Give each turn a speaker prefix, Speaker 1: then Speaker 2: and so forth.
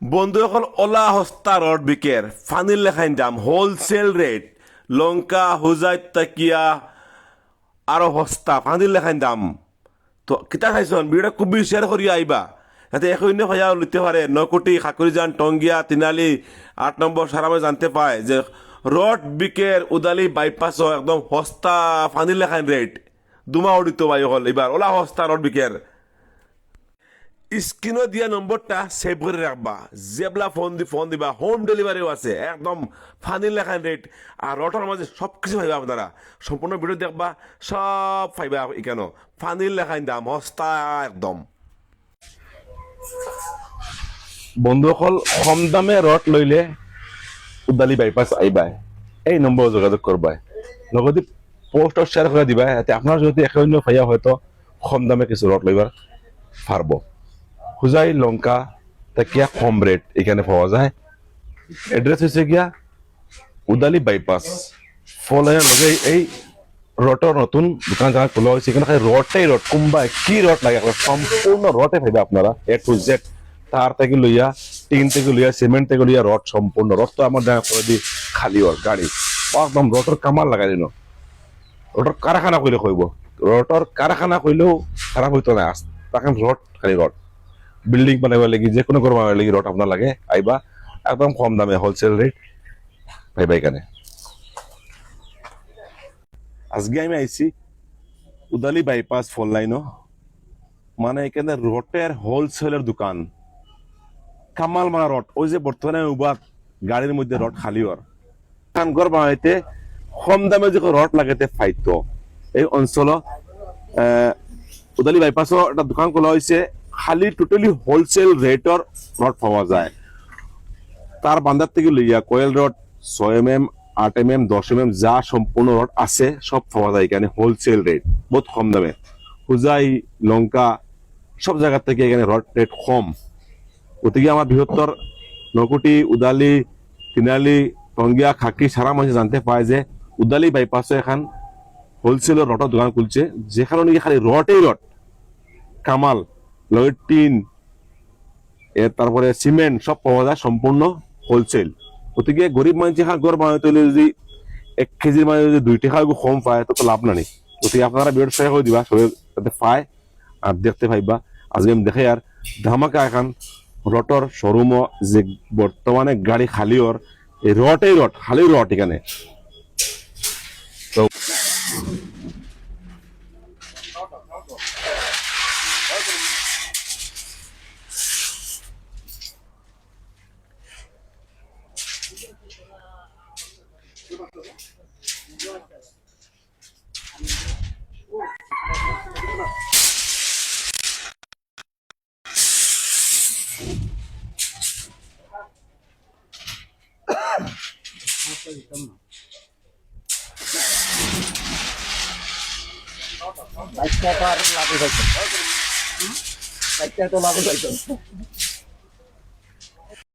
Speaker 1: বন্ধু এখন ওলা হস্তা রড বিকের ফানির লেখাইন দাম হোলসেল রেট লঙ্কা হুজাই তাকিয়া আরো হস্তা ফানির লেখাইন দাম তো কিতা খাইছন ভিডিওটা খুব বেশি শেয়ার করিয়া আইবা যাতে এখন ভাইয়া লিখতে পারে নকুটি খাকুরিজান টঙ্গিয়া তিনালি 8 নম্বর সারামে জানতে পায় যে রড বিকের উদালি বাইপাস একদম হস্তা ফানির লেখাইন রেট দুমা উড়িত ভাই হল এবার ওলা হস্তা রড বিকের স্ক্রিনও দিয়া নম্বরটা সেভ করে রাখবা জেবলা ফোন দিবা হোম ডেলিভারিও আছে একদম ফানির লেখান রেট আর রটর মাঝে সব কিছু পাইবা আপনারা সম্পূর্ণ ভিডিও দেখবা সব পাইবা কেন ফানির লেখান দাম হস্তা একদম
Speaker 2: বন্ধুসকল কম দামে রড লইলে উদালি বাইপাস আইবাই এই নম্বর যোগাযোগ করবাই লগতে পোস্টত শেয়ার করে দিবা যাতে আপনার যদি একে অন্য ভাইয়া হয়তো কম দামে কিছু রড লইবার পারবো হুজাই লঙ্কা তাকিয়া কম রেট এখানে পাওয়া যায় এড্রেস হচ্ছে গিয়া উদালি বাইপাস ফলাইয়ার লগে এই রডর নতুন দোকান জায়গা খোলা হয়েছে এখানে খালি রডটাই রড কোনবা কি রড লাগে সম্পূর্ণ রডে পাইবে আপনারা এ টু জেড তার থেকে লইয়া টিন থেকে লইয়া সিমেন্ট থেকে লইয়া রড সম্পূর্ণ রড তো আমার দেখা করে দি খালি ওর গাড়ি একদম রডর কামাল লাগাই দিন রডর কারখানা কইলে কইব রডর কারখানা কইলেও খারাপ হইতো না তাকে রড খালি রড বিল্ডিং বানাইবার লাগি যে কোনো ঘর বানাইবার লাগি রড আপনার লাগে আইবা একদম কম দামে হোলসেল রেট পাইবা এখানে আজকে আমি আইছি উদালি বাইপাস ফোর লাইনও মানে এখানে রডের হোলসেলের দোকান কামাল মারা রড ওই যে বর্তমানে উবাদ গাড়ির মধ্যে রড খালি ওর ঘর বানাইতে কম দামে যে রড লাগাইতে ফাইতো এই অঞ্চল উদালি বাইপাসও একটা দোকান খোলা হয়েছে খালি টোটালি হোলসেল রেটর রড পাওয়া যায় তার বান্দার থেকে লইয়া coil rod 6 mm 8 mm 10 mm যা সম্পূর্ণ রড আছে সব পাওয়া যায় এখানে হোলসেল রেট বহুত কম দামে হুজাই লঙ্কা সব জায়গা থেকে এখানে রড রেট কম ওদিকে আমার বৃহত্তর নকুটি উদালি তিনালি টঙ্গিয়া খাকি সারা মানুষ জানতে পায় যে উদালি বাইপাসে এখন হোলসেলের রডের দোকান খুলছে যেখানে নাকি খালি রডেই রড কামাল লয়ের টিন এর তারপরে সিমেন্ট সব পাওয়া যায় সম্পূর্ণ হোলসেল ওদিকে গরিব মানুষ ঘর বানাতে হলে যদি 1 কেজির মানে যদি 2 টাকা কম পায় তো লাভ না নেই ওদিকে আপনারা ভিডিও শেয়ার করে দিবা সবাই যাতে পায় আর দেখতে পাইবা আজকে আমি দেখে আর ধামাকা এখন রটর শোরুম যে বর্তমানে গাড়ি খালি ওর এই রটেই রড খালি রড এখানে তো
Speaker 3: বাইকটা তো আর লাভে পাইছেন বাইকটা তো লাভে পাইছেন